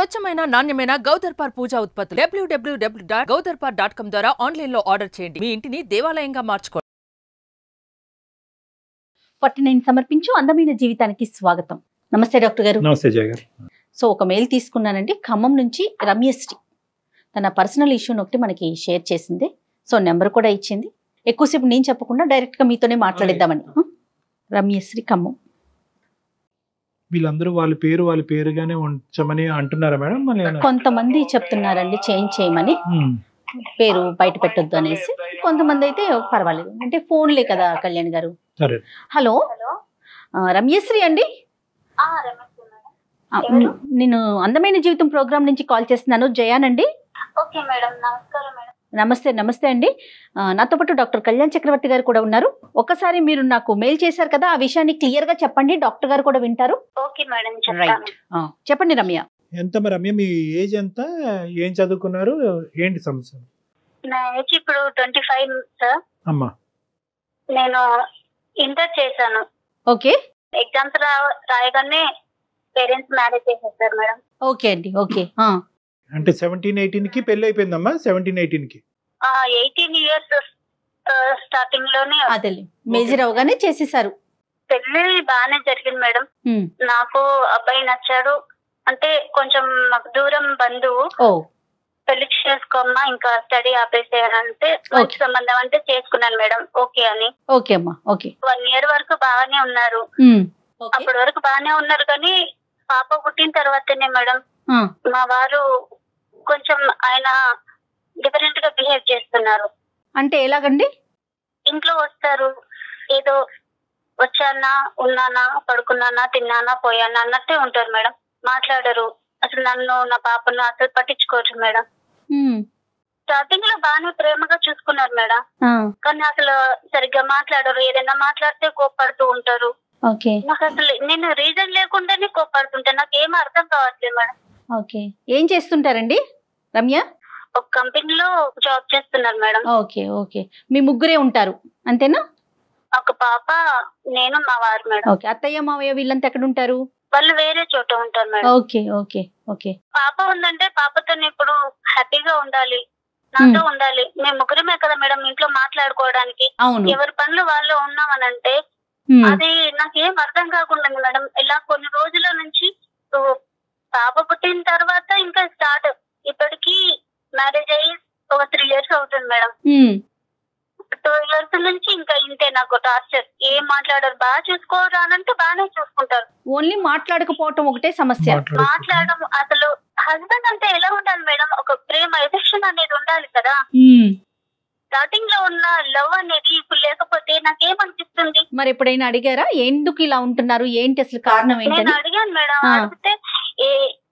స్వచ్ఛమైన నాణ్యమైన గౌదర్పార్ పూజా ఉత్పత్తులు www.gaudarpar.com ద్వారా ఆన్లైన్ లో ఆర్డర్ చేయండి. మీ ఇంటిని దేవాలయంగా మార్చుకోండి. 49 సమర్పించు అందమైన జీవితానికి స్వాగతం. నమస్తే డాక్టర్ గారు. నమస్తే జయ గారు. సో ఒక మెయిల్ తీసుకున్నానండి, ఖమ్మం నుంచి రమ్యశ్రీ. తన పర్సనల్ ఇష్యూని ఒకటి మనకి షేర్ చేసింది. సో నెంబర్ కూడా ఇచ్చింది. ఎక్కువసేపు నేను చెప్పకుండా డైరెక్ట్ గా మీతోనే మాట్లాడిద్దామని. రమ్యశ్రీ ఖమ్మం. వీళ్ళందరూ వాళ్ళ పేరుగానే ఉంచమని అంటున్నారా మేడం? కొంతమంది చెప్తున్నారండి చేంజ్ చేయమని, పేరు బయట పెట్టొద్దు అనేసి. కొంతమంది అయితే పర్వాలేదు అంటే ఫోన్లే కదా కళ్యాణ్ గారు. హలో రమ్యశ్రీ అండి, నేను అందమైన జీవితం ప్రోగ్రామ్ నుంచి కాల్ చేస్తున్నాను. జయానండి. నమస్తే అండి. నాతో పాటు డాక్టర్ కళ్యాణ్ చక్రవర్తి గారు కూడా ఉన్నారు. ఒకసారి మీరు నాకు మెయిల్ చేశారు కదా, ఆ విషయాన్ని క్లియర్ గా చెప్పండి, డాక్టర్ గారు కూడా వింటారు. రైట్, చెప్పండి రమ్య. ఎంత రమ్య, మీ ఏజ్ ఎంత, ఏం చదువుకున్నారు, ఏంటి సమస్య? నా ఏజ్ ఇప్పుడు 25 సార్. అమ్మా, నేను ఇంటర్ చేశాను. ఓకే. ఎగ్జామ్స్ రాయగానే పేరెంట్స్ మ్యారేజ్ చేసేసారు మేడం. ఓకే అండి, ఓకే. అంటే 17-18 కి పెళ్లి అయిపోయిందమ్మా? 17-18 కి 18 ఇయర్స్ స్టార్టింగ్ లోనే అదే మేజర్ అవగానే చేసేసారు. పెళ్లి బాగానే జరిగింది మేడం. నాకు అబ్బాయి నచ్చాడు. అంటే కొంచెం మాకు దూరం బంధువు. పెళ్లి చేసుకోమ్మా, ఇంకా స్టడీ ఆపేసేయాలంటే మంచి సంబంధం అంటే చేసుకున్నాను మేడం. ఓకే అని. ఓకే అమ్మా, ఓకే. 1 year వరకు బాగానే ఉన్నారు. అప్పటి వరకు బాగానే ఉన్నారు, కానీ పాప పుట్టిన తర్వాతనే మేడం మా వారు కొంచెం ఆయన డిఫరెంట్ గా బిహేవ్ చేస్తున్నారు. అంటే ఎలాగండి? ఇంట్లో వస్తారు, ఏదో వచ్చానా, ఉన్నానా, పడుకున్నానా, తిన్నానా, పోయానా అన్నట్టే ఉంటారు మేడం. మాట్లాడరు అసలు. నన్ను, నా పాపను అసలు పట్టించుకోవచ్చు మేడం. స్టార్టింగ్ లో బాగానే ప్రేమగా చూసుకున్నారు మేడం, కానీ అసలు సరిగ్గా మాట్లాడరు. ఏదైనా మాట్లాడితే కోప్పడుతూ ఉంటారు. నాకు అసలు నేను రీజన్ లేకుండానే కోప్పడుతుంటా. నాకు ఏం అర్థం కావట్లేదు మేడం. ఓకే. ఏం చేస్తుంటారండి రమ్య? ఒక కంపెనీలో జాబ్ చేస్తున్నారు మేడం. Okay okay. మీ ముగ్గురే ఉంటారు అంతేనా? ఒక పాప, నేను, మా వారు మేడం. ఓకే. అత్తయ్య మావయ్య వీళ్ళంతా ఎక్కడ ఉంటారు? వాళ్ళు వేరే చోట ఉంటారు మేడం. Okay okay okay. పాప ఉందంటే పాపతో ఇప్పుడు హ్యాపీగా ఉండాలి, నాతో ఉండాలి. మేము ముగ్గురమే కదా మేడం ఇంట్లో మాట్లాడుకోవడానికి. ఎవరి పనులు వాళ్ళు ఉన్నామనంటే అది నాకేం అర్థం కాకుండా మేడం. ఇలా కొన్ని రోజుల నుంచి పాప పుట్టిన తర్వాత ఇంకా స్టార్ట్. ఇప్పటికి మ్యారేజ్ అయ్యి ఒక 3 years అవుతుంది మేడం. 2 years నుంచి ఇంకా ఇంతే నాకు టార్చర్. ఏం మాట్లాడారు, బాగా చూసుకోరు అనంటే బాగానే చూసుకుంటారు. ఓన్లీ మాట్లాడకపోవటం ఒకటే సమస్య. మాట్లాడడం అసలు హస్బెండ్ అంటే ఎలా ఉండాలి మేడం? ఒక ప్రేమ, ఎఫెక్షన్ అనేది ఉండాలి కదా. స్టార్టింగ్ లో ఉన్న లవ్ అనేది ఇప్పుడు లేకపోతే నాకేమనిపిస్తుంది? మరి ఎప్పుడైనా అడిగారా ఎందుకు ఇలా ఉంటున్నారు, ఏంటి అసలు కారణం ఏంటి? నేను అడిగాను మేడం. అడిగితే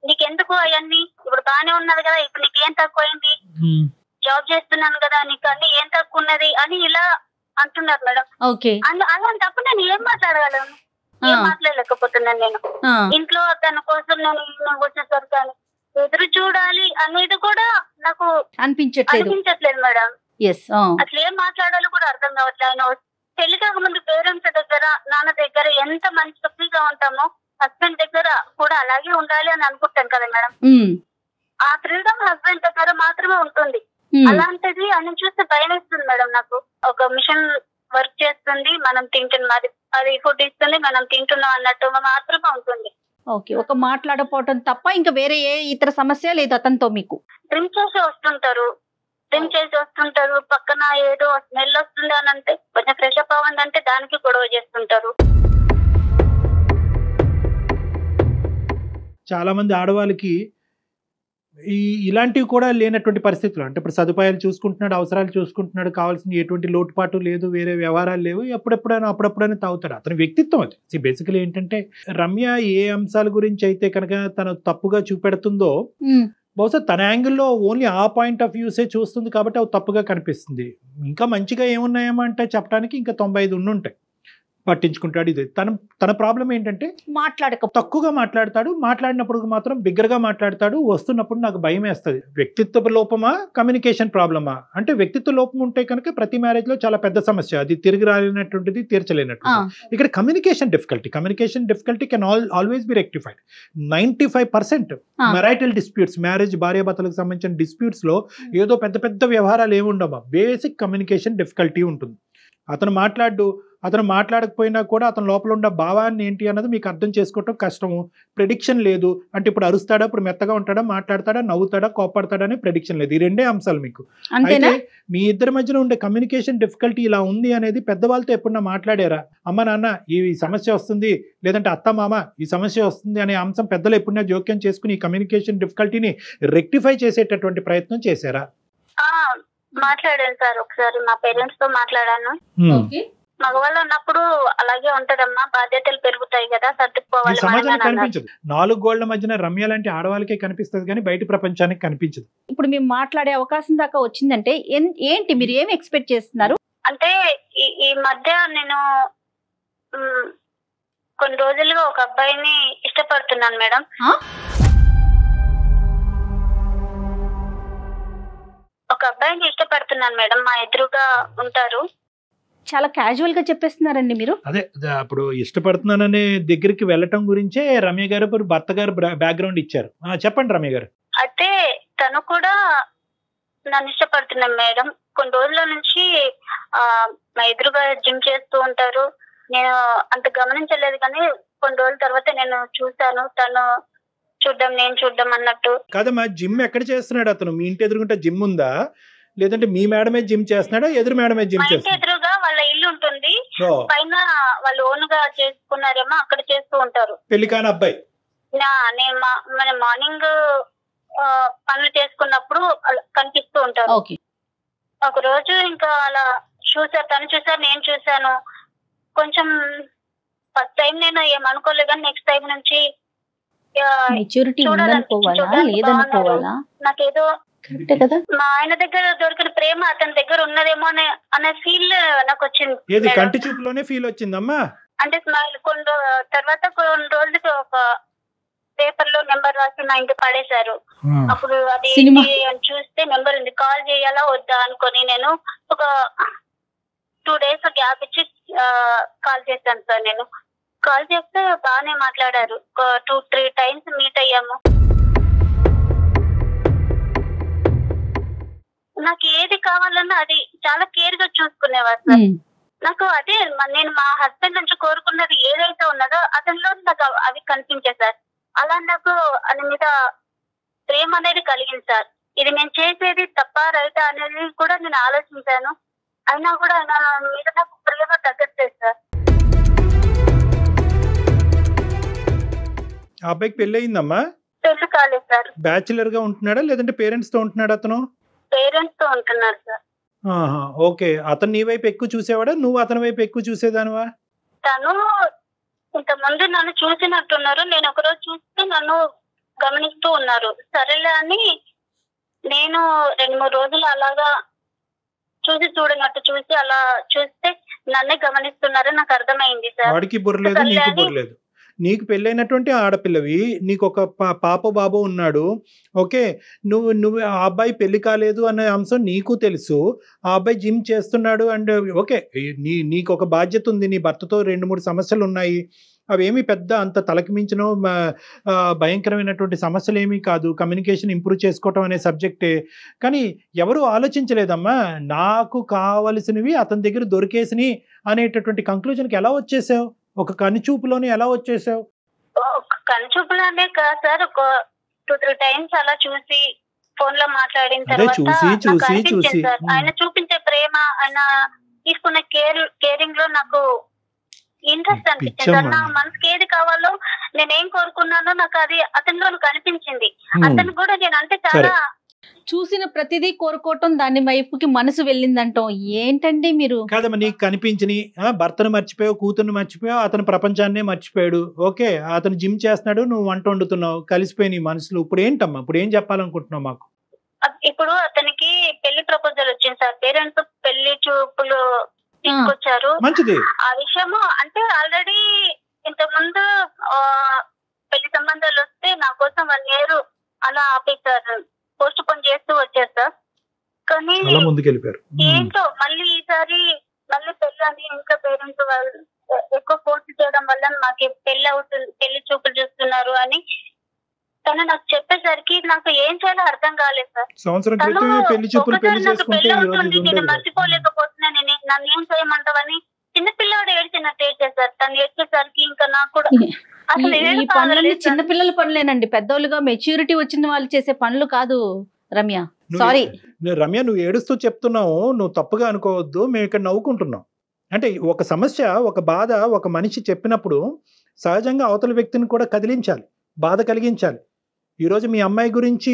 నీకెందుకు అవన్నీ, ఇప్పుడు బాగానే ఉన్నది కదా, ఇప్పుడు నీకేం తక్కువైంది, జాబ్ చేస్తున్నాను కదా, నీకు అన్ని ఏం తక్కువ ఉన్నది అని ఇలా అంటున్నారు మేడం. అలాంటప్పుడు నేను ఏం మాట్లాడగలను? ఏం మాట్లాడలేకపోతున్నాను నేను. ఇంట్లో తన కోసం నేను వచ్చేసరికి ఎదురు చూడాలి అనేది కూడా నాకు అనిపించట్లేదు మేడం. అసలు ఏం మాట్లాడాలో కూడా అర్థం కావట్లేదు. ఆయన పెళ్లి కాకముందు పేరెంట్స్ దగ్గర, నాన్న దగ్గర ఎంత మంచి ఫ్రీగా ఉంటామో హస్బెండ్ దగ్గర కూడా అలాగే ఉండాలి అని అనుకుంటాను కదా మేడం. ఆ ఫ్రీడమ్ హస్బెండ్ దగ్గర మాత్రమే ఉంటుంది. అలాంటిది అని చూస్తే భయం వేస్తుంది మేడం నాకు. ఒక మిషన్ వర్క్ చేస్తుంది, మనం తింటున్నాం, అది ఫుడ్ ఇస్తుంది, మనం తింటున్నాం అన్నట్టు మాత్రమే ఉంటుంది. ఓకే. ఒక మాట్లాడపోవటం తప్ప ఇంకా వేరే ఏ ఇతర సమస్య లేదు అతనితో మీకు? డ్రింక్ చేసి వస్తుంటారు, పక్కన ఏదో స్మెల్ వస్తుంది అని అంటే కొంచెం ఫ్రెష్ అప్ అవ్వండి అంటే దానికి గొడవ చేస్తుంటారు. చాలా మంది ఆడవాళ్ళకి ఇలాంటివి కూడా లేనటువంటి పరిస్థితులు. అంటే ఇప్పుడు సదుపాయాలు చూసుకుంటున్నాడు, అవసరాలు చూసుకుంటున్నాడు, కావాల్సిన ఎటువంటి లోటుపాటు లేదు, వేరే వ్యవహారాలు లేవు, అప్పుడప్పుడైనా తాగుతాడు. అతని వ్యక్తిత్వం అది. బేసికలీ ఏంటంటే రమ్య ఏ అంశాల గురించి అయితే కనుక తను తప్పుగా చూపెడుతుందో, బహుశా తన యాంగిల్లో ఓన్లీ ఆ పాయింట్ ఆఫ్ వ్యూసే చూస్తుంది కాబట్టి అవి తప్పుగా కనిపిస్తుంది. ఇంకా మంచిగా ఏమున్నాయేమో అంటే చెప్పడానికి ఇంకా 95 ఉండుంటాయి. పట్టించుకుంటాడు. ఇది తన ప్రాబ్లం ఏంటంటే తక్కువగా మాట్లాడతాడు, మాట్లాడినప్పుడు మాత్రం బిగ్గరగా మాట్లాడతాడు, వస్తున్నప్పుడు నాకు భయం వేస్తుంది. వ్యక్తిత్వ లోపమా కమ్యూనికేషన్ ప్రాబ్లమా అంటే వ్యక్తిత్వ లోపం ఉంటే కనుక ప్రతి మ్యారేజ్ లో చాలా పెద్ద సమస్య, అది తిరిగి రాలేనటువంటిది, తీర్చలేనటువంటిది. ఇక్కడ communication difficulty can always be rectified. 95% marital disputes, marriage భార్యాభర్తలకు సంబంధించిన డిస్ప్యూట్స్ లో ఏదో పెద్ద పెద్ద వ్యవహారాలు ఏముండవా, బేసిక్ కమ్యూనికేషన్ డిఫికల్టీ ఉంటుంది. అతను మాట్లాడకపోయినా కూడా అతని లోపల ఉన్న భావాన్ని ఏంటి అన్నది మీకు అర్థం చేసుకోవటం కష్టము. ప్రెడిక్షన్ లేదు అంటే ఇప్పుడు అరుస్తాడా, ఇప్పుడు మెత్తగా ఉంటాడా, మాట్లాడతాడా, నవ్వుతాడా, కోపడతాడా అని ప్రెడిక్షన్ లేదు. ఈ రెండే అంశాలు మీకు. అయితే మీ ఇద్దరి మధ్యన ఉండే కమ్యూనికేషన్ డిఫికల్టీ ఇలా ఉంది అనేది పెద్దవాళ్ళతో ఎప్పుడన్నా మాట్లాడారా? అమ్మ నాన్న ఈ సమస్య వస్తుంది, లేదంటే అత్త మామ ఈ సమస్య వస్తుంది అనే అంశం పెద్దలు ఎప్పుడన్నా జోక్యం చేసుకుని ఈ కమ్యూనికేషన్ డిఫికల్టీని రెక్టిఫై చేసేటటువంటి ప్రయత్నం చేశారా? మాట్లాడాను సార్, ఒకసారి మా పేరెంట్స్ తో మాట్లాడాను. మగవాళ్ళు ఉన్నప్పుడు అలాగే ఉంటదమ్మా, బాధ్యతలు పెరుగుతాయి కదా, సర్దుకోవాలి. సమాజానికి కనిపించదు. 4 గోళ్ల మధ్యన రమ్య లాంటి ఆడవాళ్ళకే కనిపిస్తుంది కానీ బయట ప్రపంచానికి కనిపించదు. ఇప్పుడు మేము మాట్లాడే అవకాశం దాకా వచ్చిందంటే ఏంటి మీరు ఏమి ఎక్స్పెక్ట్ చేస్తున్నారు? అంటే ఈ మధ్య నేను కొన్ని రోజులుగా ఒక అబ్బాయిని ఇష్టపడుతున్నాను మేడం. ఒక అబ్బాయిని ఇష్టపడుతున్నాను మేడం, మా ఎదురుగా ఉంటారు. చాలా క్యాజువల్ గా చెప్పేస్తున్నారండి మీరు. అదే అప్పుడు ఇష్టపడుతున్నాననే దగ్గరికి వెళ్ళటం గురించే రమ్య గారు భర్త గారు బ్యాక్గ్రౌండ్ ఇచ్చారు. చెప్పండి రమ్య గారు. అయితే తను కూడా నన్ను ఇష్టపడుతున్నాను మేడం. కొన్ని రోజుల నుంచి మా ఎదురుగా జిమ్ చేస్తూ ఉంటారు. నేను అంత గమనించలేదు కానీ కొన్ని రోజుల తర్వాత నేను చూశాను, తను చూడ్డం నేను చూడ్డం అన్నట్టు. కాదమ్మా, జిమ్ ఎక్కడ చేస్తున్నాడు అతను? మీ ఇంటి ఎదురుకుంటే జిమ్ ఉందా, లేదంటే మీ మేడమే జిమ్ చేస్తున్నాడా, ఎదురు మేడమే జిమ్ చేస్తున్నాడా? ఎదురుగా వాళ్ళ ఇల్లు ఉంటుంది, పైన వాళ్ళు ఓన్ గా చేసుకున్నారేమో, అక్కడ చేస్తూ ఉంటారు. పెళ్లి కాని అబ్బాయి. నేను మార్నింగ్ పనులు చేసుకున్నప్పుడు కనిపిస్తూ ఉంటారు. ఒక రోజు ఇంకా అలా చూసారు, తను చూసారు, నేను చూసాను. కొంచెం ఫస్ట్ టైం నేను ఏమనుకోలేదు కానీ నెక్స్ట్ టైం నుంచి నాకేదో మా ఆయన దగ్గర దొరికిన ప్రేమ అతని దగ్గర ఉన్నదేమో అనే ఫీల్ నాకు వచ్చింది. కంటి చూపులోనే ఫీల్ వచ్చిందమ్మా. అంటే కొన్ని తర్వాత కొన్ని రోజులకి ఒక పేపర్ లో నెంబర్ రాసి మా ఇంటికి పడేశారు. అప్పుడు అది చూస్తే నెంబర్ ఉంది, కాల్ చేయాలా వద్దా అనుకొని నేను ఒక 2 days గ్యాప్ ఇచ్చి కాల్ చేశాను సార్. నేను కాల్ చేస్తే బాగానే మాట్లాడారు. 2-3 times మీట్ అయ్యాము. నాకు ఏది కావాలన్నా అది చాలా కేర్ గా చూసుకునేవారు సార్. నాకు అదే నేను మా హస్బెండ్ నుంచి కోరుకున్నది ఏదైతే ఉన్నదో అతనిలో నాకు అవి కనిపించాయి సార్. అలా నాకు అని మీద ప్రేమ అనేది కలిగింది సార్. ఇది నేను చేసేది తప్ప రైటా అనేది కూడా నేను ఆలోచించాను. అయినా కూడా ఆయన మీద నాకు ప్రేమ తగ్గట్లేదు సార్. ఆ అబ్బాయికి పెళ్లి అయిందమ్మా? పెళ్లి కాలేదు సార్. బ్యాచిలర్ గా ఉంటున్నాడా లేదంటే పేరెంట్స్ తో ఉంటున్నాడా? అతను పేరెంట్స్ తో ఉంటున్నారు సార్. ఓకే. అతను నీ వైపు ఎక్కువ చూసేవాడా, నువ్వు అతని వైపు ఎక్కువ చూసేదానివా? తను ఇంత ముందు నన్ను చూసినట్టున్నారు, నేను ఒకరోజు చూస్తే నన్ను గమనిస్తూ ఉన్నారు. సరేలే అని నేను 2-3 రోజులు అలాగా చూడనట్టు చూసి అలా చూస్తే నన్నే గమనిస్తున్నారు, నాకు అర్థమైంది సార్. వాడికి బుర్రలేదు, నీకు బుర్రలేదు. నీకు పెళ్ళైనటువంటి ఆడపిల్లవి, నీకు ఒక పాప బాబు ఉన్నాడు. ఓకే, నువ్వు ఆ అబ్బాయి పెళ్లి కాలేదు అనే అంశం నీకు తెలుసు. ఆ అబ్బాయి జిమ్ చేస్తున్నాడు అండ్ ఓకే, నీకు ఒక బాధ్యత ఉంది, నీ భర్తతో 2-3 సమస్యలు ఉన్నాయి. అవేమి పెద్ద అంత తలకి మించిన భయంకరమైనటువంటి సమస్యలు ఏమీ కాదు. కమ్యూనికేషన్ ఇంప్రూవ్ చేసుకోవటం అనే సబ్జెక్టే. కానీ ఎవరు ఆలోచించలేదమ్మా, నాకు కావలసినవి అతని దగ్గర దొరికేసినవి అనేటటువంటి కంక్లూజన్కి ఎలా వచ్చేసావు? ఒక కనుచూపులోనే ఎలా వచ్చేసావు? కనుచూపులోనే కాదు సార్, ఒక 2-3 times అలా చూసి ఫోన్ లో మాట్లాడిన తర్వాత ఆయన చూపించే ప్రేమ, ఆయన తీసుకున్న కేరింగ్ లో నాకు ఇంట్రెస్ట్ అనిపించింది సార్. నా మనసుకి ఏది కావాలో, నేనేం కోరుకున్నానో నాకు అది అతనిలో కనిపించింది. అతను కూడా నేను అంటే చాలా చూసిన ప్రతిదీ కోరుకోవటం, దాని వైపుకి మనసు వెళ్ళిందంటాం. ఏంటండి మీరు? కాదమ్మా, నీకు కనిపించని భర్తను మర్చిపోయావు, కూతుర్ని మర్చిపోయావు, అతని ప్రపంచాన్నే మర్చిపోయాడు. ఓకే, అతను జిమ్ చేస్తున్నాడు, నువ్వు వంట వండుతున్నావు, కలిసిపోయి నీ మనసులో. ఇప్పుడు ఏంటమ్మా, ఇప్పుడు ఏం చెప్పాలనుకుంటున్నావు మాకు? ఇప్పుడు అతనికి పెళ్లి ప్రపోజల్ వచ్చింది సార్. పేరెంట్స్ పెళ్లి చూపులు తీసుకొచ్చారు. మంచిది. ఆ విషయము అంటే ఆల్రెడీ ఇంతకు ముందు పెళ్లి సంబంధాలు వస్తే నా కోసం 1 year అలా ఆపేశారు, పోస్ట్ పోన్ చేస్తూ వచ్చారు సార్. కానీ ఏంటో మళ్ళీ ఈసారి మళ్ళీ పెళ్లి అని ఇంకా పేరెంట్స్ వాళ్ళు ఎక్కువ ఫోర్స్ చేయడం వల్ల మాకు పెళ్లి అవుతుంది, పెళ్లి చూపులు చూస్తున్నారు అని తను నాకు చెప్పేసరికి నాకు ఏం చేయాలో అర్థం కాలేదు సార్. తను ఒకసారి నాకు పెళ్లి అవుతుంది, నేను మర్చిపోలేకపోతున్నాను, నన్ను ఏం చేయమంటావని చిన్నపిల్లవాడు ఏడ్చినట్టు ఏడ్చేసారు. తను ఏడ్చేసరికి ఇంకా నాకు కూడా ఈ పనులన్నీ చిన్నపిల్లల పనులేనండి, పెద్దోళ్ళుగా మెచ్యూరిటీ వచ్చిన వాళ్ళు చేసే పనులు కాదు రమ్య. సారీ రమ్య, నువ్వు ఏడుస్తూ చెప్తున్నావు, నువ్వు తప్పుగా అనుకోవద్దు, మేము ఇక్కడ నవ్వుకుంటున్నాం. అంటే ఒక సమస్య, ఒక బాధ ఒక మనిషి చెప్పినప్పుడు సహజంగా అవతల వ్యక్తిని కూడా కదిలించాలి, బాధ కలిగించాలి. ఈరోజు మీ అమ్మాయి గురించి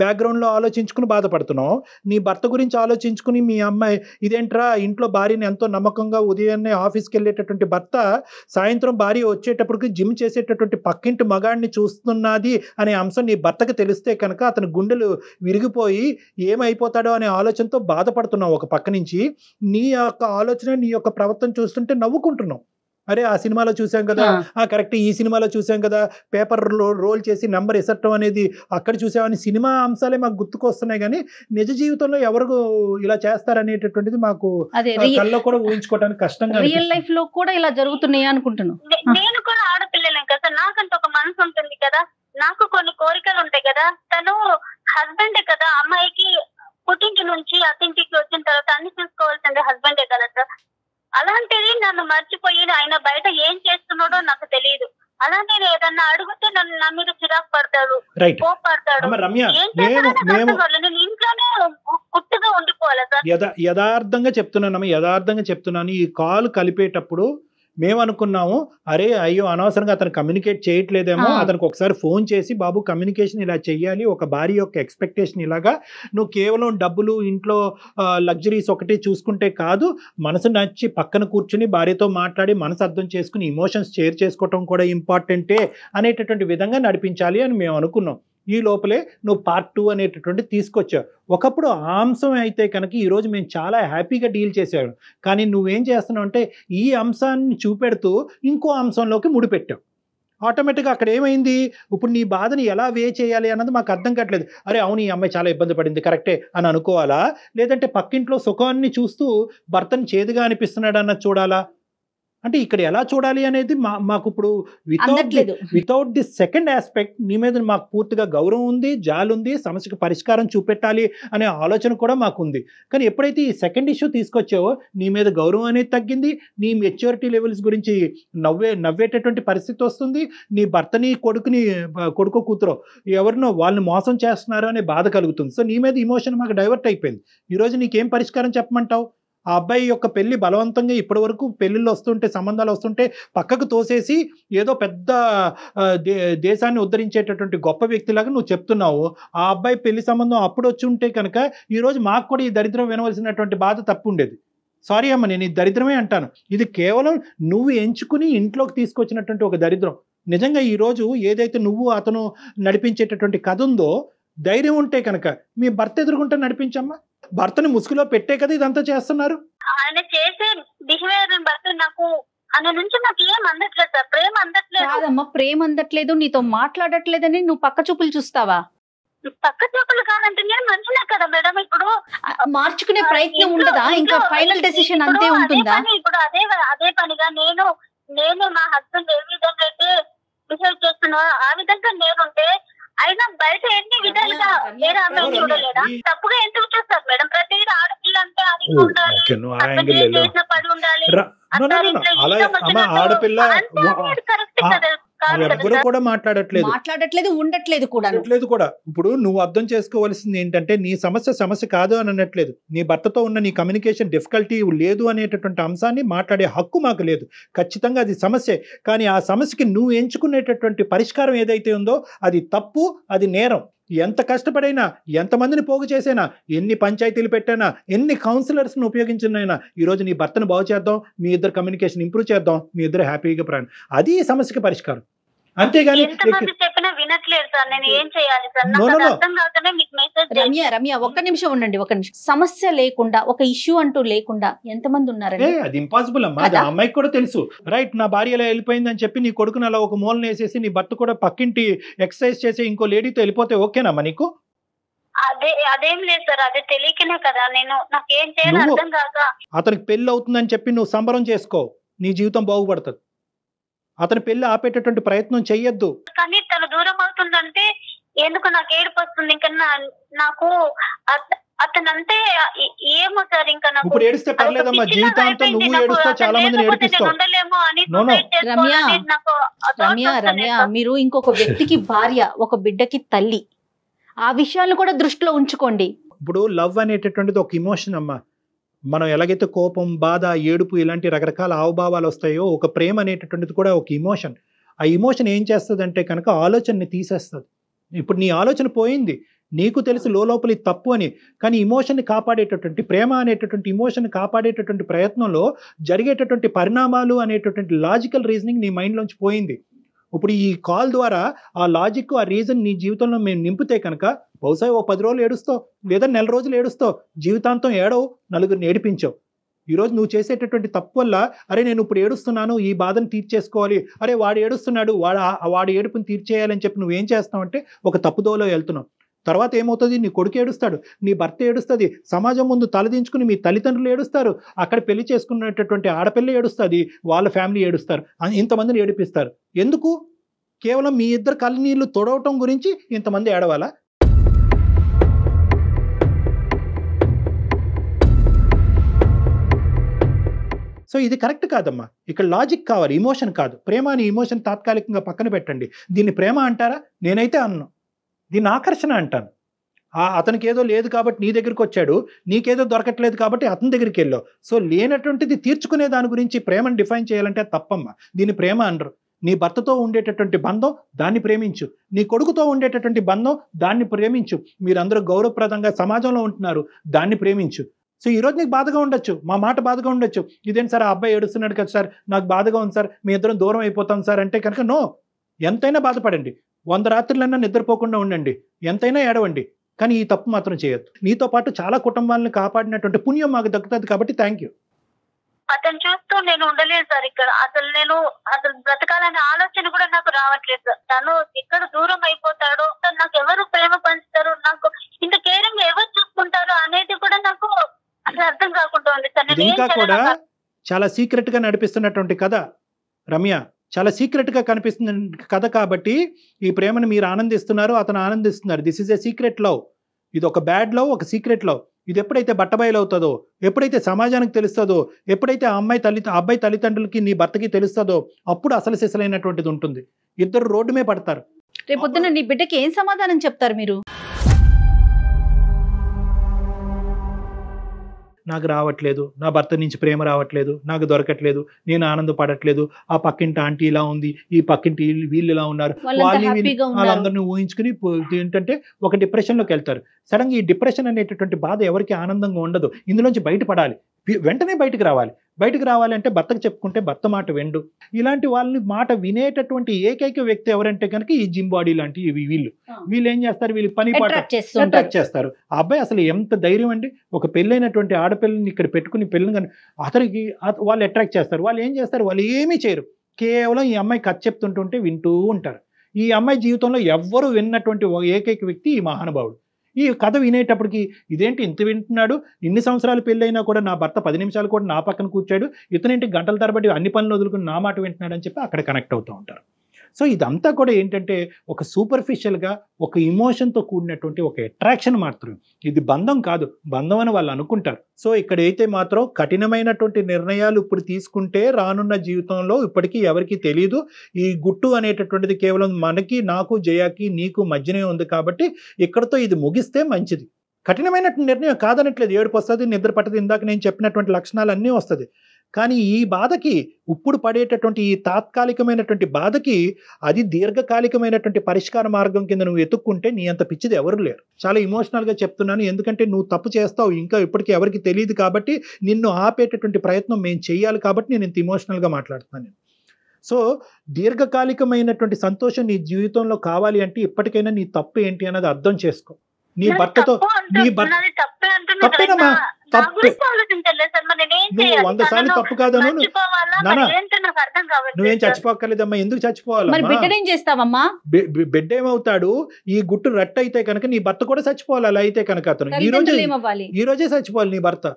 బ్యాక్గ్రౌండ్లో ఆలోచించుకుని బాధపడుతున్నావు, నీ భర్త గురించి ఆలోచించుకుని మీ అమ్మాయి ఇదేంట్రా ఇంట్లో భార్యని ఎంతో నమ్మకంగా ఉదయాన్నే ఆఫీస్కి వెళ్ళేటటువంటి భర్త సాయంత్రం భార్య వచ్చేటప్పటికి జిమ్ చేసేటటువంటి పక్కింటి మగాడిని చూస్తున్నది అనే అంశం నీ భర్తకు తెలిస్తే కనుక అతని గుండెలు విరిగిపోయి ఏమైపోతాడో అనే ఆలోచనతో బాధపడుతున్నావు. ఒక పక్క నుంచి నీ యొక్క ఆలోచన, నీ యొక్క ప్రవర్తన చూస్తుంటే నవ్వుకుంటున్నావు. అరే ఆ సినిమాలో చూసాం కదా, కరెక్ట్, ఈ సినిమాలో చూసాం కదా, పేపర్ రోల్ చేసి నెంబర్ ఎసట్టడం అనేది అక్కడ చూసామని సినిమా అంశాలే మాకు గుర్తుకొస్తున్నాయి, కానీ నిజ జీవితంలో ఎవరు ఇలా చేస్తారనేటటువంటిది మాకు కల్లో కూడా ఊహించుకోవడానికి కష్టంగా. రియల్ లైఫ్ లో కూడా ఇలా జరుగుతున్నాయి అనుకుంటున్నాను. నేను కూడా ఆడపిల్లలే కదా, నాకంటే ఒక మనసు ఉంటుంది కదా, నాకు కొన్ని కోరికలు ఉంటాయి కదా. తను హస్బెండే కదా, అమ్మాయికి పుట్టింటి నుంచి అత్తింటికి వచ్చిన తర్వాత అన్ని చూసుకోవాల్సిందే హస్బెండే కదా సార్. అలాంటిది నన్ను మర్చిపోయి ఆయన బయట ఏం చేస్తున్నాడో నాకు తెలియదు. అలా నేను ఏదన్నా అడిగితే నన్ను నా మీద చిరాకు పడతాడు, కోపడతాడు. నేను ఇంట్లోనే కుట్టుగా ఉండిపోవాలి సార్. యథార్థంగా చెప్తున్నాను. ఈ కాల్ కలిపేటప్పుడు మేము అనుకున్నాము, అరే అయ్యో అనవసరంగా అతను కమ్యూనికేట్ చేయట్లేదేమో, అతనికి ఒకసారి ఫోన్ చేసి బాబు కమ్యూనికేషన్ ఇలా చెయ్యాలి, ఒక భార్య యొక్క ఎక్స్పెక్టేషన్ ఇలాగా, నువ్వు కేవలం డబ్బులు ఇంట్లో లగ్జరీస్ ఒకటి చూసుకుంటే కాదు, మనసు నచ్చి పక్కన కూర్చుని భార్యతో మాట్లాడి మనసు అర్థం చేసుకుని ఇమోషన్స్ షేర్ చేసుకోవటం కూడా ఇంపార్టెంటే అనేటటువంటి విధంగా నడిపించాలి అని మేము అనుకున్నాం. ఈ లోపలే నువ్వు పార్ట్ 2 అనేటటువంటి తీసుకొచ్చావు. ఒకప్పుడు ఆ అంశం అయితే కనుక ఈరోజు మేము చాలా హ్యాపీగా డీల్ చేసాము, కానీ నువ్వేం చేస్తున్నావు అంటే ఈ అంశాన్ని చూపెడుతూ ఇంకో అంశంలోకి ముడిపెట్టావు. ఆటోమేటిక్గా అక్కడ ఏమైంది, ఇప్పుడు నీ బాధని ఎలా వే చేయాలి అన్నది మాకు అర్థం కావట్లేదు. అరే అవును ఈ అమ్మాయి చాలా ఇబ్బంది పడింది కరెక్టే అని అనుకోవాలా, లేదంటే పక్కింట్లో సుఖాన్ని చూస్తూ భర్తని చేదుగా అనిపిస్తున్నాడు అన్నది చూడాలా? అంటే ఇక్కడ ఎలా చూడాలి అనేది మాకు ఇప్పుడు వితౌట్ ది సెకండ్ ఆస్పెక్ట్ నీ మీద మాకు పూర్తిగా గౌరవం ఉంది, జాలి ఉంది, సమస్యకు పరిష్కారం చూపెట్టాలి అనే ఆలోచన కూడా మాకు ఉంది. కానీ ఎప్పుడైతే ఈ సెకండ్ ఇష్యూ తీసుకొచ్చావో నీ మీద గౌరవం అనేది తగ్గింది, నీ మెచ్యూరిటీ లెవెల్స్ గురించి నవ్వేటటువంటి పరిస్థితి వస్తుంది, నీ భర్తని కొడుకు కూతురో ఎవరినో వాళ్ళని మోసం చేస్తున్నారు అనే బాధ కలుగుతుంది. సో నీ మీద ఇమోషన్ మాకు డైవర్ట్ అయిపోయింది. ఈరోజు నీకేం పరిష్కారం చెప్పమంటావు? ఆ అబ్బాయి యొక్క పెళ్లి బలవంతంగా ఇప్పటి వరకు పెళ్లిళ్ళు వస్తుంటే, సంబంధాలు వస్తుంటే పక్కకు తోసేసి ఏదో పెద్ద దేశాన్ని ఉద్ధరించేటటువంటి గొప్ప వ్యక్తిలాగా నువ్వు చెప్తున్నావు. ఆ అబ్బాయి పెళ్లి సంబంధం అప్పుడు వచ్చి ఉంటే కనుక ఈరోజు మాకు కూడా ఈ దరిద్రం వినవలసినటువంటి బాధ తప్పు ఉండేది. సారీ అమ్మ, నేను ఈ దరిద్రమే అంటాను. ఇది కేవలం నువ్వు ఎంచుకుని ఇంట్లోకి తీసుకొచ్చినటువంటి ఒక దరిద్రం. నిజంగా ఈరోజు ఏదైతే నువ్వు అతను నడిపించేటటువంటి కథ ఉందో, ధైర్యం ఉంటే కనుక మీ భర్త ఎదుర్కొంటే నడిపించమ్మా. భర్తని ముసుగులో పెట్టే కదా ఇదంతా చేస్తున్నారు. ఆయన చేసే బిహేవియర్ బట్టి నాకు ఆయన నుంచి నాకు ఏం అందట్లేదు సార్, ప్రేమ అందట్లేదు. కాదమ్మా, ప్రేమ అందట్లేదు, నీతో మాట్లాడట్లేదని నువ్వు పక్క చూపులు చూస్తావా? పక్క చూపులు కాదంటే నేను మంచిగా కదా మేడం, ఇప్పుడు మార్చుకునే ప్రయత్నం ఉండదా? ఇంకా ఫైనల్ డెసిషన్ అంతే ఉంటుందా? ఇప్పుడు అదే పనిగా నేను మా హస్బెండ్ ఏ విధంగా అయితే బిహేవ్ చేస్తున్నా ఆ విధంగా నేనుంటే అయినా బయట ఎన్ని విధాలుగా వేరే అమ్మాయి చూడలేదా? తప్పుగా ఎందుకు చూస్తారు మేడం? ప్రతి ఆడపిల్ల అంటే అది ఉండాలి, చేసిన పని ఉండాలి, ఎవరు కూడా మాట్లాడట్లేదు, ఉండట్లేదు కూడా. ఇప్పుడు నువ్వు అర్థం చేసుకోవాల్సింది ఏంటంటే నీ సమస్య కాదు అని అనట్లేదు, నీ భర్తతో ఉన్న నీ కమ్యూనికేషన్ డిఫికల్టీ లేదు అనేటటువంటి అంశాన్ని మాట్లాడే హక్కు మాకు లేదు. ఖచ్చితంగా అది సమస్యే, కానీ ఆ సమస్యకి నువ్వు ఎంచుకునేటటువంటి పరిష్కారం ఏదైతే ఉందో అది తప్పు, అది నేరం. ఎంత కష్టపడైనా, ఎంతమందిని పోగు చేసైనా, ఎన్ని పంచాయతీలు పెట్టైనా, ఎన్ని కౌన్సిలర్స్ని ఉపయోగించినైనా ఈరోజు నీ భర్తను బాగు చేద్దాం, మీ ఇద్దరు కమ్యూనికేషన్ ఇంప్రూవ్ చేద్దాం, మీ ఇద్దరు హ్యాపీగా ప్రాణం, అది ఈ సమస్యకి అంతేగాని చెప్పినా వినట్లేదు సార్. నేను ఏం చేయాలి సార్? నాకు అర్థం కాకనే మీకు మెసేజ్ రమ్య ఒక్క నిమిషం ఉండండి, ఒక్క నిమిషం. సమస్య లేకుండా, ఒక ఇష్యూ అంటూ లేకుండా ఎంతమంది ఉన్నారండి? అది ఇంపాసిబుల్ అమ్మా. అది ఆ అమ్మాయికి కూడా తెలుసు. రైట్, నా భార్య ఇలా వెళ్ళిపోయింది అని చెప్పి నీ కొడుకుని అలా ఒక మూలన వేసేసి నీ భర్త కూడా పక్కింటి ఎక్సర్సైజ్ చేసి ఇంకో లేడీతో వెళ్ళిపోతే ఓకేనమ్మా నీకు? అదేం లేదు సార్, అదే తెలియకనే కదా నాకేం చేయాలి అర్థం కాక. అతనికి పెళ్లి అవుతుందని చెప్పి నువ్వు సంబరం చేసుకో, నీ జీవితం బాగుపడుతుంది. అతని పెళ్లి ఆపేటటువంటి ప్రయత్నం చెయ్యొద్దు. కానీ తను దూరం అవుతుందంటే ఎందుకు నాకు ఏడుపు వస్తుంది. ఇంకా నాకు అతనంటే ఏమో సార్, ఇంకా నాకు ఇప్పుడు ఏడిస్తే పర్లేదమ్మా, జీవితాంతం నువ్వు ఏడుస్తావు, చాలా మందిని ఏడిపిస్తావు. ఉండలేమో అని రమ్య మీరు ఇంకొక వ్యక్తికి భార్య, ఒక బిడ్డకి తల్లి, ఆ విషయాలను కూడా దృష్టిలో ఉంచుకోండి. ఇప్పుడు లవ్ అనేటటువంటిది ఒక ఇమోషన్ అమ్మా. మనం ఎలాగైతే కోపం, బాధ, ఏడుపు ఇలాంటి రకరకాల హావభావాలు వస్తాయో, ఒక ప్రేమ అనేటటువంటిది కూడా ఒక ఇమోషన్. ఆ ఇమోషన్ ఏం చేస్తుంది అంటే కనుక ఆలోచనని తీసేస్తుంది. ఇప్పుడు నీ ఆలోచన పోయింది, నీకు తెలుసు లోపల ఇది తప్పు అని, కానీ ఇమోషన్ని కాపాడేటటువంటి, ప్రేమ అనేటటువంటి ఇమోషన్ కాపాడేటటువంటి ప్రయత్నంలో జరిగేటటువంటి పరిణామాలు అనేటటువంటి లాజికల్ రీజనింగ్ నీ మైండ్లోంచి పోయింది. ఇప్పుడు ఈ కాల్ ద్వారా ఆ లాజిక్, ఆ రీజన్ నీ జీవితంలో మేము నింపితే కనుక బహుశా ఓ 10 రోజులు ఏడుస్తావు, లేదా నెల రోజులు ఏడుస్తావు, జీవితాంతం ఏడవు, నలుగురిని ఏడిపించావు. ఈరోజు నువ్వు చేసేటటువంటి తప్పు వల్ల, అరే నేను ఇప్పుడు ఏడుస్తున్నాను, ఈ బాధను తీర్చేసుకోవాలి, అరే వాడు ఏడుస్తున్నాడు, వాడి ఏడుపుని తీర్చేయాలని చెప్పి నువ్వేం చేస్తావంటే ఒక తప్పుదోలో వెళ్తున్నావు. తర్వాత ఏమవుతుంది, నీ కొడుకు ఏడుస్తాడు, నీ భర్త ఏడుస్తుంది, సమాజం ముందు తలదించుకుని మీ తల్లిదండ్రులు ఏడుస్తారు, అక్కడ పెళ్లి చేసుకున్నటువంటి ఆడపిల్ల ఏడుస్తుంది, వాళ్ళ ఫ్యామిలీ ఏడుస్తారు, ఇంతమందిని ఏడిపిస్తారు. ఎందుకు? కేవలం మీ ఇద్దరు కళ్ళనీళ్ళు తొడవటం గురించి ఇంతమంది ఏడవాలా? సో ఇది కరెక్ట్ కాదమ్మా. ఇక్కడ లాజిక్ కావాలి, ఇమోషన్ కాదు. ప్రేమ అని ఇమోషన్ తాత్కాలికంగా పక్కన పెట్టండి. దీన్ని ప్రేమ అంటారా? నేనైతే అన్ను, దీన్ని ఆకర్షణ అంటాను. అతనికి ఏదో లేదు కాబట్టి నీ దగ్గరికి వచ్చాడు, నీకేదో దొరకట్లేదు కాబట్టి అతని దగ్గరికి వెళ్ళావు. సో లేనటువంటిది తీర్చుకునే దాని గురించి ప్రేమను డిఫైన్ చేయాలంటే తప్పమ్మా. దీన్ని ప్రేమ అనరు. నీ భర్తతో ఉండేటటువంటి బంధం, దాన్ని ప్రేమించు. నీ కొడుకుతో ఉండేటటువంటి బంధం, దాన్ని ప్రేమించు. మీరందరూ గౌరవప్రదంగా సమాజంలో ఉంటున్నారు, దాన్ని ప్రేమించు. సో ఈరోజు నీకు బాధగా ఉండొచ్చు, మా మాట బాధగా ఉండొచ్చు, ఇదేంటి సార్ ఆ అబ్బాయి ఏడుస్తున్నాడు కదా సార్, నాకు బాధగా ఉంది సార్, మీ ఇద్దరం దూరం అయిపోతాం సార్ అంటే కనుక నో. ఎంతైనా బాధపడండి, 100 రాత్రులన్నా నిద్రపోకుండా ఉండండి, ఎంతైనా ఏడవండి, కానీ ఈ తప్పు మాత్రం చేయొద్దు. నీతో పాటు చాలా కుటుంబాలను కాపాడినటువంటి పుణ్యం మాకు దక్కుతుంది కాబట్టి థ్యాంక్ యూ. అతను చూస్తూ నేను ఉండలేదు సార్ ఇక్కడ. అసలు బ్రతకాలనే ఆలోచన కూడా నాకు రావట్లేదు సార్. తను ఎక్కడ దూరం అయిపోతాడో, నాకు ఎవరు ప్రేమ పంచుతారు, నాకు ఇంత కేరింగ్ ఎవరు చూసుకుంటారు అనేది కూడా నాకు అసలు అర్థం కాకుండా ఉంది సార్. ఇంకా కూడా చాలా సీక్రెట్ గా నడిపిస్తున్నటువంటి కథ రమ్య, చాలా సీక్రెట్ గా కనిపిస్తున్న కథ కాబట్టి ఈ ప్రేమను మీరు ఆనందిస్తున్నారు, అతను ఆనందిస్తున్నారు. This is a secret love. ఇది ఒక బ్యాడ్ లవ్, ఒక సీక్రెట్ లవ్. ఇది ఎప్పుడైతే బట్టబయలు అవుతుందో, ఎప్పుడైతే సమాజానికి తెలుస్తుందో, ఎప్పుడైతే ఆ అబ్బాయి తల్లిదండ్రులకి నీ భర్తకి తెలుస్తుందో, అప్పుడు అసలు సిసలైనటువంటిది ఉంటుంది. ఇద్దరు రోడ్డు మీద పడతారు. రేపొద్దున నీ బిడ్డకి ఏం సమాధానం చెప్తారు మీరు? నాకు రావట్లేదు, నా భర్త నుంచి ప్రేమ రావట్లేదు, నాకు దొరకట్లేదు, నేను ఆనందపడట్లేదు, ఆ పక్కింటి ఆంటీ ఇలా ఉంది, ఈ పక్కింటి వీళ్ళు ఇలా ఉన్నారు, వాళ్ళందరినీ ఊహించుకుని ఏంటంటే ఒక డిప్రెషన్లోకి వెళ్తారు. సడన్గా ఈ డిప్రెషన్ అనేటటువంటి బాధ ఎవరికి ఆనందంగా ఉండదు. ఇందులోంచి బయటపడాలి, వెంటనే బయటకు రావాలి. బయటకు రావాలంటే భర్తకు చెప్పుకుంటే భర్త మాట వెండు. ఇలాంటి వాళ్ళని మాట వినేటటువంటి ఏకైక వ్యక్తి ఎవరంటే కనుక ఈ జిమ్ బాడీ లాంటి వీళ్ళు ఏం చేస్తారు, వీళ్ళు పని పాట అట్రాక్ట్ చేస్తారు. ఆ అబ్బాయి అసలు ఎంత ధైర్యం అండి, ఒక పెళ్ళైనటువంటి ఆడపిల్లని ఇక్కడ పెట్టుకుని పెళ్ళని కానీ అతనికి వాళ్ళు అట్రాక్ట్ చేస్తారు. వాళ్ళు ఏం చేస్తారు, వాళ్ళు ఏమీ చేయరు, కేవలం ఈ అమ్మాయి కథ చెప్తుంటుంటే వింటూ ఉంటారు. ఈ అమ్మాయి జీవితంలో ఎవ్వరూ విన్నటువంటి ఏకైక వ్యక్తి ఈ మహానుభావుడు. ఈ కథ వినేటప్పటికి ఇదేంటి ఇంత వింటున్నాడు, ఇన్ని సంవత్సరాలు పెళ్ళైనా కూడా నా భర్త 10 నిమిషాలు కూడా నా పక్కన కూర్చాడు, ఇతనేంటి గంటల తరబడి అన్ని పనులు వదులుకుని నా మాట వింటున్నాడు అని చెప్పి అక్కడ కనెక్ట్ అవుతూ ఉంటారు. సో ఇదంతా కూడా ఏంటంటే ఒక సూపర్ఫిషియల్గా ఒక ఇమోషన్తో కూడినటువంటి ఒక అట్రాక్షన్ మాత్రం. ఇది బంధం కాదు, బంధం అని వాళ్ళు అనుకుంటారు. సో ఇక్కడైతే మాత్రం కఠినమైనటువంటి నిర్ణయాలు ఇప్పుడు తీసుకుంటే రానున్న జీవితంలో ఇప్పటికీ ఎవరికి తెలియదు. ఈ గుట్టు అనేటటువంటిది కేవలం మనకి, నాకు, జయాకి, నీకు మధ్యనే ఉంది కాబట్టి ఇక్కడతో ఇది ముగిస్తే మంచిది. కఠినమైనటువంటి నిర్ణయం కాదనట్లేదు, ఏడుపు వస్తుంది, నిద్ర పట్టదు, ఇందాక నేను చెప్పినటువంటి లక్షణాలు అన్నీ వస్తుంది. కానీ ఈ బాధకి, ఇప్పుడు పడేటటువంటి ఈ తాత్కాలికమైనటువంటి బాధకి అది దీర్ఘకాలికమైనటువంటి పరిష్కార మార్గం కింద నువ్వు ఎత్తుక్కుంటే నీ అంత పిచ్చిది ఎవరు లేరు. చాలా ఇమోషనల్గా చెప్తున్నాను, ఎందుకంటే నువ్వు తప్పు చేస్తావు ఇంకా ఇప్పటికీ ఎవరికి తెలియదు కాబట్టి నిన్ను ఆపేటటువంటి ప్రయత్నం మేము చేయాలి కాబట్టి నేను ఇంత ఇమోషనల్గా మాట్లాడుతున్నాను. సో దీర్ఘకాలికమైనటువంటి సంతోషం నీ జీవితంలో కావాలి అంటే ఇప్పటికైనా నీ తప్పు ఏంటి అన్నది అర్థం చేసుకో. నీ భర్తతో నీ భర్త తప్పేనమ్మా, తప్పే. నువ్వు 100 సార్లు తప్పు కాదను. నువ్వేం చచ్చిపోక్కర్లేదమ్మా. ఎందుకు చచ్చిపోవాలి? మరి బిడ్డనేం చేస్తావమ్మా? బిడ్డ ఏమవుతాడు? ఈ గుట్టు రట్టు అయితే కనుక నీ భర్త కూడా చచ్చిపోవాలి. అలా అయితే కనుక అతను ఈ రోజే చచ్చిపోవాలి నీ భర్త.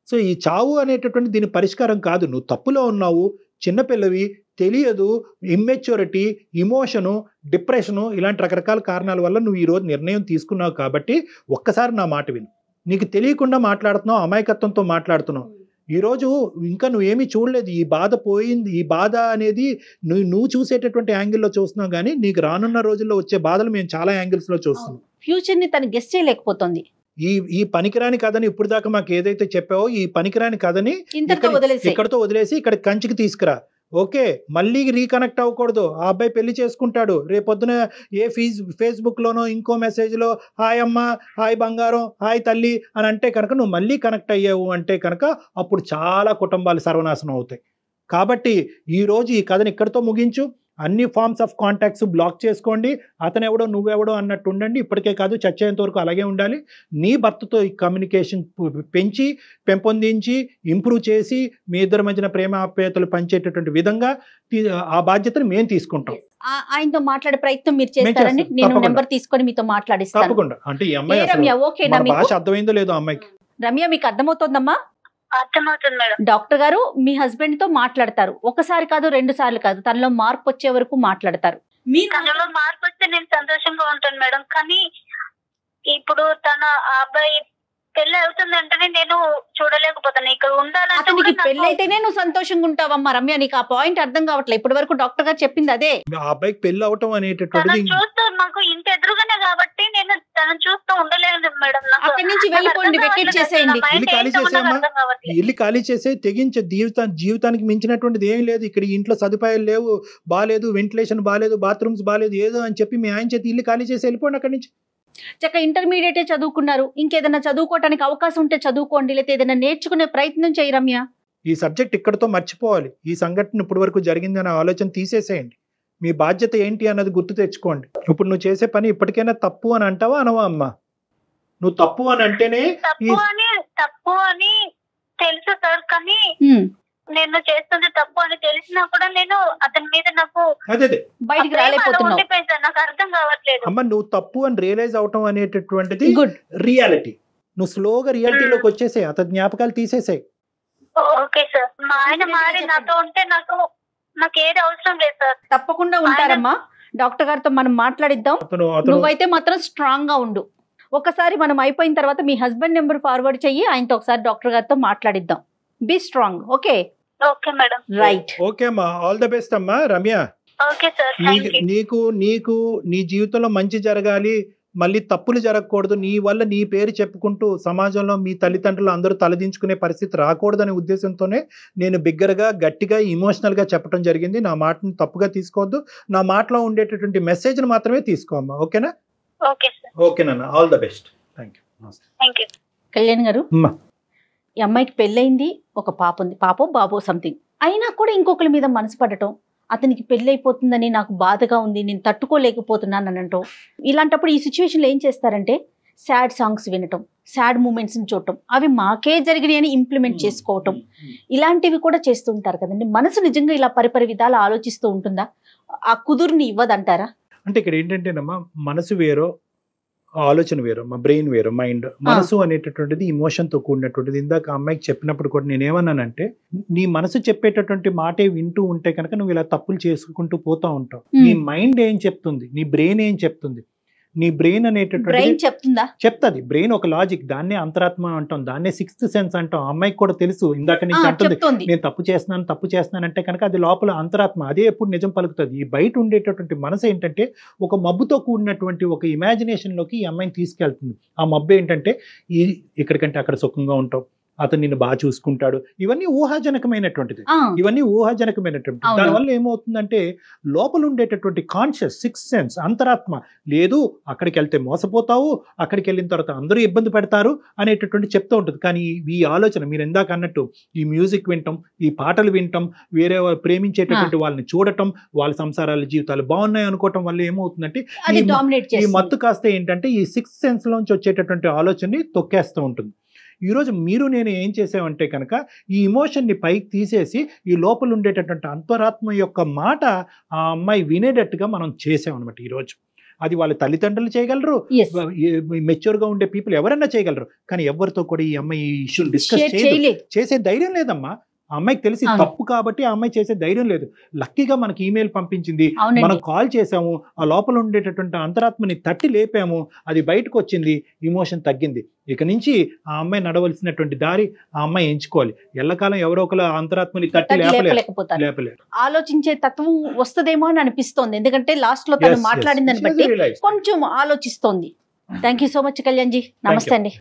సో ఈ చావు అనేటటువంటి దీని పరిష్కారం కాదు. నువ్వు తప్పులో ఉన్నావు, చిన్నపిల్లవి, తెలియదు, ఇమ్మెచ్యూరిటీ, ఇమోషను, డిప్రెషను, ఇలాంటి రకరకాల కారణాల వల్ల నువ్వు ఈరోజు నిర్ణయం తీసుకున్నావు. కాబట్టి ఒక్కసారి నా మాట విను. నీకు తెలియకుండా మాట్లాడుతున్నావు, అమాయకత్వంతో మాట్లాడుతున్నావు. ఈరోజు ఇంకా నువ్వేమీ చూడలేదు. ఈ బాధ పోయింది. ఈ బాధ అనేది నువ్వు చూసేటటువంటి యాంగిల్లో చూస్తున్నావు, కానీ నీకు రానున్న రోజుల్లో వచ్చే బాధలు మేము చాలా యాంగిల్స్లో చూస్తున్నాం. ఫ్యూచర్ని తను గెస్ట్ చేయలేకపోతుంది. ఈ పనికిరాని కథని ఇప్పుడు దాకా మాకు ఏదైతే చెప్పావో ఈ పనికిరాని కథని ఇక్కడతో వదిలేసి ఇక్కడ కంచికి తీసుకురా. ఓకే, మళ్ళీ రీకనెక్ట్ అవ్వకూడదు. ఆ అబ్బాయి పెళ్లి చేసుకుంటాడు. రేపొద్దున ఏ ఫేస్బుక్లోనో ఇంకో మెసేజ్లో హాయ్ అమ్మ, హాయ్ బంగారం, హాయ్ తల్లి అని అంటే కనుక నువ్వు మళ్ళీ కనెక్ట్ అయ్యావు అంటే కనుక అప్పుడు చాలా కుటుంబాలు సర్వనాశనం అవుతాయి. కాబట్టి ఈరోజు ఈ కథని ఇక్కడితో ముగించు. అన్ని ఫార్మ్స్ ఆఫ్ కాంటాక్ట్స్ బ్లాక్ చేసుకోండి. అతను ఎవడో నువ్వెవడో అన్నట్టు ఉండండి. ఇప్పటికే కాదు, చచ్చేంత వరకు అలాగే ఉండాలి. నీ భర్తతో ఈ కమ్యూనికేషన్ పెంపొందించి ఇంప్రూవ్ చేసి మీ ఇద్దరి మధ్యన ప్రేమ ఆప్యాయతలు పంచేటటువంటి విధంగా ఆ బాధ్యతను మేము తీసుకుంటాం. ఆయనతో మాట్లాడే ప్రయత్నం మీరు చేస్తారని నేను నెంబర్ తీసుకొని మీతో మాట్లాడిస్తాను. తప్పకుండా. అంటే ఈ అమ్మాయి భాష అర్థమైందో లేదో అమ్మాయికి. రమ్య, మీకు అర్థమవుతోందమ్మా? అర్థమవుతుంది మేడం. డాక్టర్ గారు మీ హస్బెండ్ తో మాట్లాడతారు. ఒకసారి కాదు, 2 సార్లు కాదు, తనలో మార్పు వచ్చే వరకు మాట్లాడతారు. తనలో మార్పు వస్తే నేను సంతోషంగా ఉంటాను మేడం. కానీ ఇప్పుడు తన అబ్బాయి పెళ్లి అవుతుందంటేనే నేను చూడలేకపోతాను. ఇక్కడ ఉండాలంటే పెళ్లి అయితేనే నువ్వు సంతోషంగా ఉంటావమ్మా. రమ్య, నీకు ఆ పాయింట్ అర్థం కావట్లేదు. ఇప్పటి వరకు డాక్టర్ గారు చెప్పింది అదే. ఆ అబ్బాయికి పెళ్లి అవటం అనేటటువంటిది చూస్తూ మాకు ఇంత ఎదురుగానే కాబట్టి నేను తనను చూస్తూ ఉండలేదు మేడం. అక్కడి నుంచి వెళ్ళిపోండి, వెకేట్ చేసేయండి. ఇల్లు ఖాళీ చేసే తెగించే జీవితానికి మించినటువంటిది ఏం లేదు. ఇక్కడ ఇంట్లో సదుపాయాలు లేవు, బాలేదు, వెంటిలేషన్ బాలేదు, బాత్రూమ్స్ బాలేదు, ఏదో అని చెప్పి మీ ఆయన చేతి ఇల్లు ఖాళీ చేసి వెళ్ళిపోండి అక్కడి నుంచి. చక్క ఇంటర్మీడియటే చదువుకున్నారు. ఇంకేదైనా చదువుకోవడానికి అవకాశం ఉంటే చదువుకోండి, లేకపోతే ఏదైనా నేర్చుకునే ప్రయత్నం చేయి రమ్య. ఈ సబ్జెక్ట్ ఇక్కడతో మర్చిపోవాలి. ఈ సంఘటన ఇప్పటి వరకు జరిగిందనే ఆలోచన తీసేసేయండి. మీ బాధ్యత ఏంటి అన్నది గుర్తు తెచ్చుకోండి. ఇప్పుడు నువ్వు చేసే పని ఇప్పటికైనా తప్పు అని అంటావా అనవా అమ్మా? నువ్వు తప్పు అని అంటేనే తప్పు అని తెలుసు సార్, కానీ నేను చేస్తుంది తప్పు అని తెలిసినా కూడా నేను అతని మీద నాకు బయటికి రాలేకపోతున్నాను. నాకు అర్థం కావట్లేదు. అమ్మ, నువ్వు తప్పు అని రియలైజ్ అవటం అనేటటువంటిది రియాలిటీ. నువ్వు స్లోగా రియాలిటీలోకి వచ్చేసాయి, అతని జ్ఞాపకాలు తీసేసాయి. Okay sir. మా ఆయన మారి నాతో ఉంటే నాకు ఏది అవసరం లేదు సార్. తప్పకుండా ఉంటారమ్మా. డాక్టర్ గారితో మనం మాట్లాడిద్దాం. నువ్వైతే మాత్రం స్ట్రాంగ్ గా ఉండు. ఒకసారి మనం అయిపోయిన తర్వాత మీ హస్బెండ్ నెంబర్ ఫార్వర్డ్ చెయ్యి, ఆయనతో ఒకసారి డాక్టర్ గారితో మాట్లాడిద్దాం. Be strong. Okay okay madam. Right. Okay అమ్మా, ఆల్ ద బెస్ట్ అమ్మా. Ramya, okay sir. నీకు నీ జీవితంలో మంచి జరగాలి, మళ్ళీ తప్పులు జరగకూడదు, నీ వల్ల నీ పేరు చెప్పుకుంటూ సమాజంలో మీ తల్లిదండ్రులు అందరూ తలదించుకునే పరిస్థితి రాకూడదనే ఉద్దేశంతోనే నేను బిగ్గరగా, గట్టిగా, ఇమోషనల్గా చెప్పడం జరిగింది. నా మాటను తప్పుగా తీసుకోవద్దు. నా మాటలో ఉండేటటువంటి మెసేజ్ని మాత్రమే తీసుకోమ్మా. ఓకేనా? ఓకేనా? All the best. Thank you. Kalyan గారు, ఈ అమ్మాయికి పెళ్ళయింది, ఒక పాప ఉంది, పాపో బాబో సంథింగ్. అయినా కూడా ఇంకొకరి మీద మనసు పడటం, అతనికి పెళ్ళైపోతుందని నాకు బాధగా ఉంది, నేను తట్టుకోలేకపోతున్నాను అని అంటాం. ఇలాంటప్పుడు ఈ సిచ్యువేషన్లో ఏం చేస్తారంటే సాడ్ సాంగ్స్ వినటం, సాడ్ మూమెంట్స్ని చూడటం, అవి మాకే జరిగినాయని ఇంప్లిమెంట్ చేసుకోవటం, ఇలాంటివి కూడా చేస్తూ ఉంటారు కదండి. మనసు నిజంగా ఇలా పరిపరి విధాలు ఆలోచిస్తూ ఉంటుందా? ఆ కుదురుని ఇవ్వదంటారా? అంటే ఇక్కడ ఏంటంటేనమ్మా, మనసు వేరో ఆలోచన వేరు, మా బ్రెయిన్ వేరు, మైండ్. మనసు అనేటటువంటిది ఇమోషన్తో కూడినటువంటిది. ఇందాక అమ్మాయికి చెప్పినప్పుడు కూడా నేనేమన్నానంటే, నీ మనసు చెప్పేటటువంటి మాటే వింటూ ఉంటే కనుక నువ్వు ఇలా తప్పులు చేసుకుంటూ పోతా ఉంటావు. నీ మైండ్ ఏం చెప్తుంది, నీ బ్రెయిన్ ఏం చెప్తుంది? నీ బ్రెయిన్ అనేటటువంటి చెప్తుంది. బ్రెయిన్ ఒక లాజిక్, దాన్నే అంతరాత్మ అంటాం, దాన్నే 6th సెన్స్ అంటాం. అమ్మాయికి కూడా తెలుసు, ఇందాక నుంచి అంటుంది నేను తప్పు చేస్తున్నాను అంటే కనుక అది లోపల అంతరాత్మ, అదే ఎప్పుడు నిజం పలుకుతుంది. ఈ బయట ఉండేటటువంటి మనసు ఏంటంటే ఒక మబ్బుతో కూడినటువంటి ఒక ఇమాజినేషన్లోకి ఈ అమ్మాయిని తీసుకెళ్తుంది. ఆ మబ్బు ఏంటంటే ఇక్కడికంటే అక్కడ సుఖంగా ఉంటావు, అతను నిన్ను బాగా చూసుకుంటాడు, ఇవన్నీ ఊహాజనకమైనటువంటిది, ఆ, ఇవన్నీ ఊహాజనకమైనటువంటి. అవును. దానివల్ల ఏమవుతుందంటే లోపల ఉండేటటువంటి కాన్షియస్ 6th సెన్స్ అంతరాత్మ లేదు అక్కడికి వెళ్తే మోసపోతావు, అక్కడికి వెళ్ళిన తర్వాత అందరూ ఇబ్బంది పెడతారు అనేటటువంటి చెప్తూ ఉంటుంది. కానీ ఈ ఆలోచన మీరు ఇందాక అన్నట్టు ఈ మ్యూజిక్ వినటం, ఈ పాటలు వినటం, వేరే ప్రేమించేటటువంటి వాళ్ళని చూడటం, వాళ్ళ సంసారాల జీవితాలు బాగున్నాయి అనుకోవటం వల్ల ఏమవుతుందంటే అది ఈ డామినేట్ ఈ చేస్తుంది. మత్తు కాస్త ఏంటంటే ఈ 6th సెన్స్ లోంచి వచ్చేటటువంటి ఆలోచనని తొక్కేస్తూ ఉంటుంది. ఈరోజు మీరు నేను ఏం చేసామంటే కనుక ఈ ఇమోషన్ని పైకి తీసేసి ఈ లోపల ఉండేటటువంటి అంతరాత్మ యొక్క మాట ఆ అమ్మాయి వినేటట్టుగా మనం చేసామన్నమాట ఈరోజు. అది వాళ్ళ తల్లిదండ్రులు చేయగలరు, Yes. మెచ్యూర్గా ఉండే పీపుల్ ఎవరైనా చేయగలరు, కానీ ఎవరితో కూడా ఈ అమ్మాయి ఈ ఇష్యూని డిస్కస్ షేర్ చేయలేదు. చేసే ధైర్యం లేదమ్మా. ఆ అమ్మాయికి తెలిసి అవును. తప్పు కాబట్టి ఆ అమ్మాయి చేసే ధైర్యం లేదు. లక్కీగా మనకి ఈమెయిల్ పంపించింది, మనం అవునండి. కాల్ చేసాము, ఆ లోపల ఉండేటటువంటి అంతరాత్మని తట్టి లేపాము, అది బయటకు వచ్చింది, ఇమోషన్ తగ్గింది. ఇక నుంచి ఆ అమ్మాయి నడవలసినటువంటి దారి ఆ అమ్మాయి ఎంచుకోవాలి. ఎల్లకాలం ఎవరో ఒకరు అంతరాత్మని తట్టి లేపలేకపోతారు. లేపలేరు. ఆలోచించే తత్వం వస్తుందేమో అని అనిపిస్తోంది, ఎందుకంటే లాస్ట్ లో తను Yes, మాట్లాడిందని yes. బట్టి She has realized. కొంచెం ఆలోచిస్తోంది. Thank you so much Kalyan ji. నమస్తే అండి.